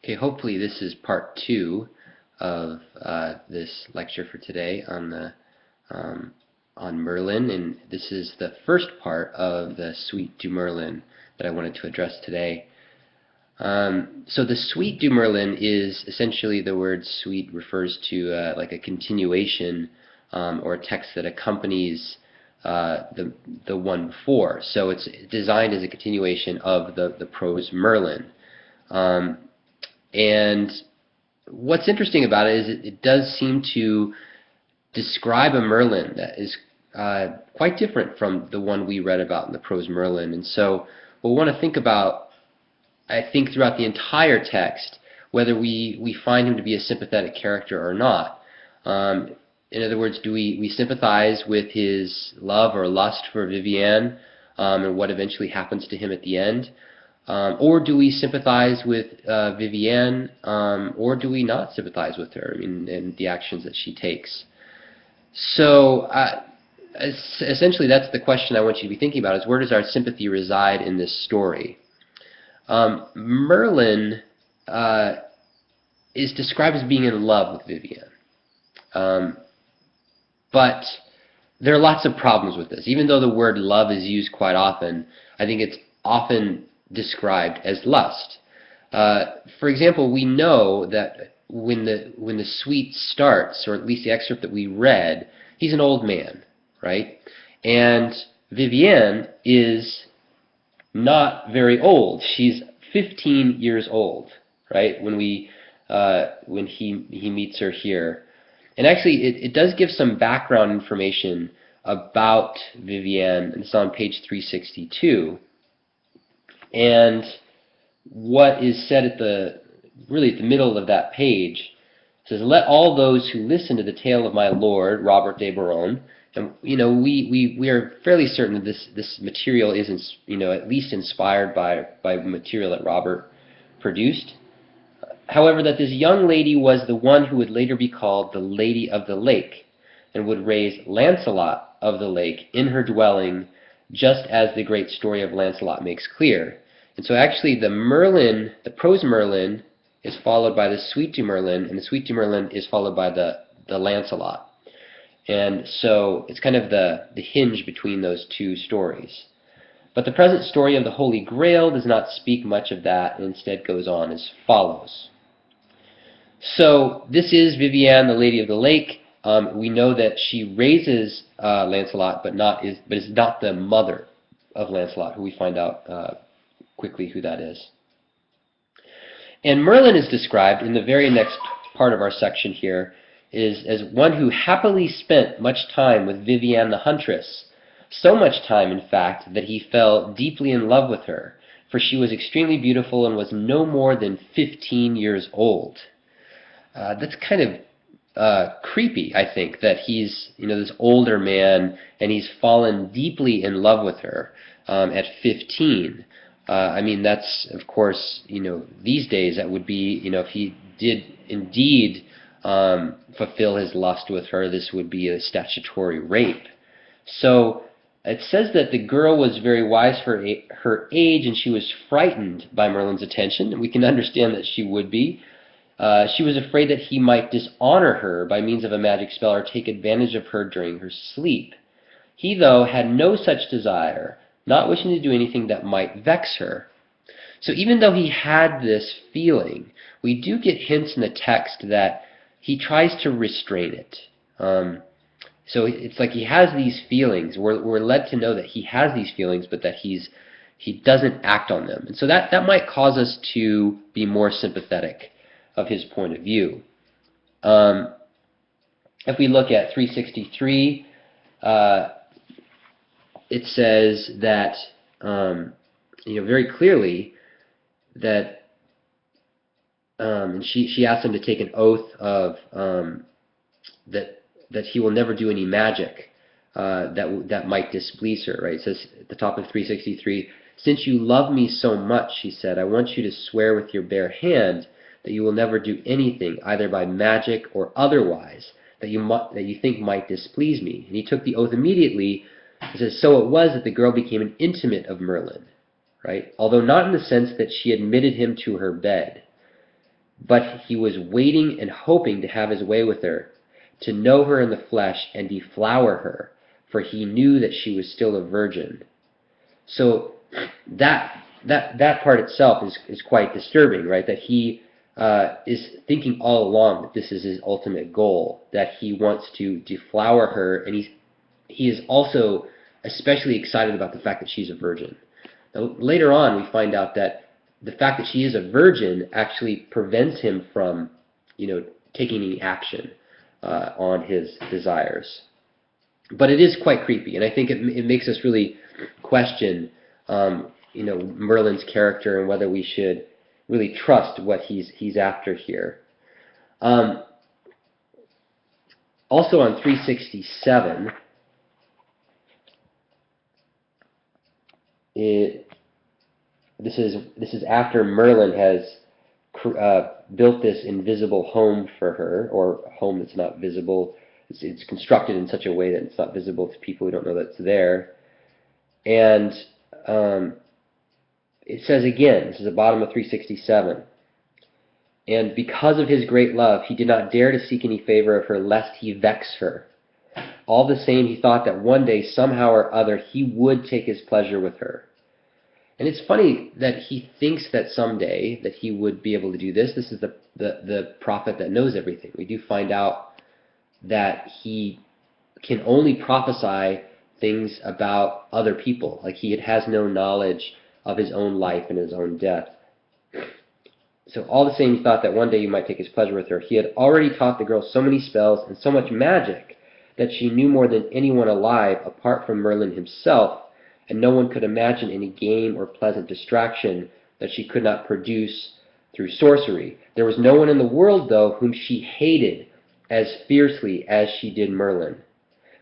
Okay, hopefully this is part two of this lecture for today on the on Merlin, and this is the first part of the Suite du Merlin that I wanted to address today. So the Suite du Merlin is essentially, the word suite refers to like a continuation or a text that accompanies the one before. So it's designed as a continuation of the prose Merlin. And what's interesting about it is it does seem to describe a Merlin that is quite different from the one we read about in the prose Merlin. And so we'll want to think about, I think, throughout the entire text, whether we find him to be a sympathetic character or not. In other words, do we sympathize with his love or lust for Vivienne and what eventually happens to him at the end? Or do we sympathize with Vivienne, or do we not sympathize with her and the actions that she takes? So essentially that's the question I want you to be thinking about, is where does our sympathy reside in this story? Merlin is described as being in love with Vivienne. But there are lots of problems with this. Even though the word love is used quite often, I think it's often described as lust. For example, we know that when the suite starts, or at least the excerpt that we read, he's an old man, right? And Vivienne is not very old. She's 15 years old, right? When he meets her here. And actually, it does give some background information about Vivienne, and it's on page 362. And what is said at the middle of that page says, "Let all those who listen to the tale of my lord Robert de Boron," and we are fairly certain that this material is at least inspired by material that Robert produced. However, that this young lady was the one who would later be called the Lady of the Lake, and would raise Lancelot of the Lake in her dwelling, just as the great story of Lancelot makes clear. And so actually the prose Merlin is followed by the Suite du Merlin, and the Suite du Merlin is followed by the Lancelot. And so it's kind of the hinge between those two stories. But the present story of the Holy Grail does not speak much of that, and instead goes on as follows. So this is Vivienne, the Lady of the Lake. We know that she raises Lancelot, but is not the mother of Lancelot, who we find out quickly who that is. And Merlin is described in the very next part of our section here as one who happily spent much time with Vivienne the huntress, so much time, in fact, that he fell deeply in love with her, for she was extremely beautiful and was no more than 15 years old. That's kind of creepy, I think, that he's this older man and he's fallen deeply in love with her at 15. That's, of course, these days that would be, if he did indeed fulfill his lust with her, this would be a statutory rape. So it says that the girl was very wise for her age, and she was frightened by Merlin's attention, and we can understand that she would be. She was afraid that he might dishonor her by means of a magic spell or take advantage of her during her sleep. He, though, had no such desire, not wishing to do anything that might vex her. So even though he had this feeling, we do get hints in the text that he tries to restrain it. So it's like he has these feelings. We're led to know that he has these feelings, but that he doesn't act on them. And so that might cause us to be more sympathetic of his point of view. If we look at 363, it says that very clearly that and she asked him to take an oath of that he will never do any magic that might displease her. Right? It says at the top of 363, "Since you love me so much," she said, "I want you to swear with your bare hand that you will never do anything, either by magic or otherwise, that you think might displease me." And he took the oath immediately. It says, "So it was that the girl became an intimate of Merlin," right? Although not in the sense that she admitted him to her bed. but he was waiting and hoping to have his way with her, to know her in the flesh and deflower her, for he knew that she was still a virgin. So that part itself is quite disturbing, right? That he is thinking all along that this is his ultimate goal, that he wants to deflower her, and he is also especially excited about the fact that she's a virgin. Now, later on, we find out that the fact that she is a virgin actually prevents him from, taking any action on his desires. But it is quite creepy, and I think it makes us really question, Merlin's character and whether we should really trust what he's after here. Also on 367, this is after Merlin has built this invisible home for her, or a home that's not visible. It's constructed in such a way that it's not visible to people who don't know that it's there. And it says again, this is the bottom of 367, and because of his great love, he did not dare to seek any favor of her, lest he vex her. All the same, he thought that one day, somehow or other, he would take his pleasure with her. And it's funny that he thinks that someday that he would be able to do this. This is the prophet that knows everything. We do find out that he can only prophesy things about other people. Like he has no knowledge of his own life and his own death. So all the same, he thought that one day he might take his pleasure with her. He had already taught the girl so many spells and so much magic that she knew more than anyone alive apart from Merlin himself, and no one could imagine any game or pleasant distraction that she could not produce through sorcery. There was no one in the world, though, whom she hated as fiercely as she did Merlin,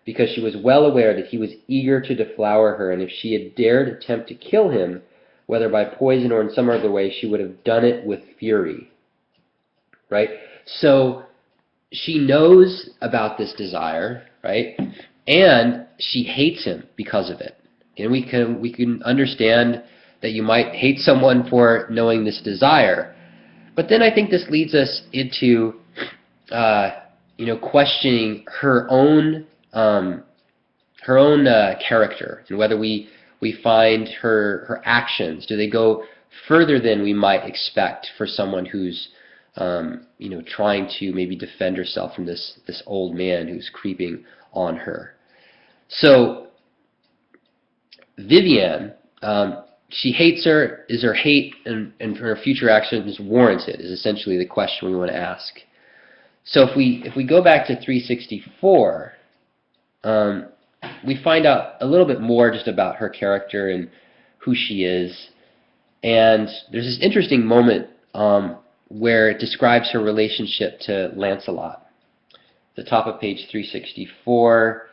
because she was well aware that he was eager to deflower her, and if she had dared attempt to kill him, whether by poison or in some other way, she would have done it with fury. Right? So she knows about this desire, right? And she hates him because of it. And we can understand that you might hate someone for knowing this desire. But then I think this leads us into questioning her own character, and whether we find her actions, do they go further than we might expect for someone who's trying to maybe defend herself from this old man who's creeping on her. So Vivienne, she hates her. Is her hate and her future actions warranted? Is essentially the question we want to ask. So if we go back to 364, we find out a little bit more just about her character and who she is. And there's this interesting moment where it describes her relationship to Lancelot. At the top of page 364,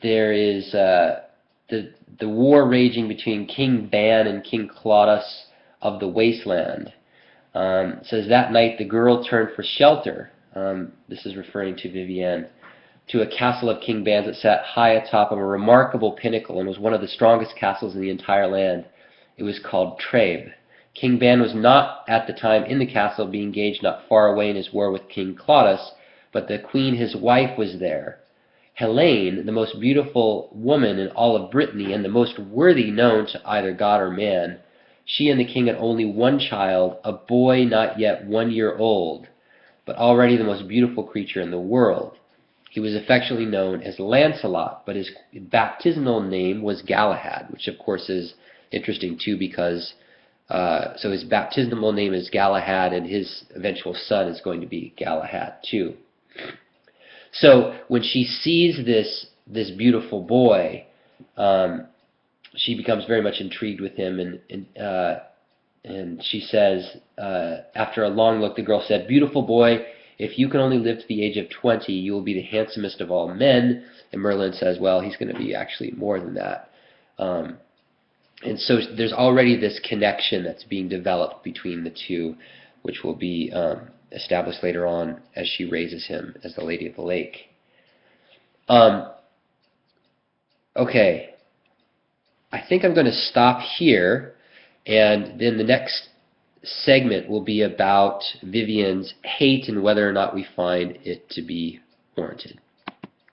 there is the war raging between King Ban and King Claudas of the Wasteland. It says, that night the girl turned for shelter. This is referring to Vivienne, to a castle of King Ban's that sat high atop of a remarkable pinnacle and was one of the strongest castles in the entire land. It was called Trèbes. King Ban was not at the time in the castle, being engaged not far away in his war with King Claudas, but the queen his wife was there. Helene, the most beautiful woman in all of Brittany and the most worthy known to either god or man, she and the king had only one child, a boy not yet 1 year old, but already the most beautiful creature in the world. He was affectionately known as Lancelot, but his baptismal name was Galahad, which of course is interesting too, because so his baptismal name is Galahad, and his eventual son is going to be Galahad too. So when she sees this beautiful boy, she becomes very much intrigued with him, and she says, after a long look, the girl said, "Beautiful boy, if you can only live to the age of 20, you will be the handsomest of all men." And Merlin says, well, he's going to be actually more than that. And so there's already this connection that's being developed between the two, which will be established later on as she raises him as the Lady of the Lake. Okay, I think I'm going to stop here, and then the next segment will be about Vivian's hate and whether or not we find it to be warranted.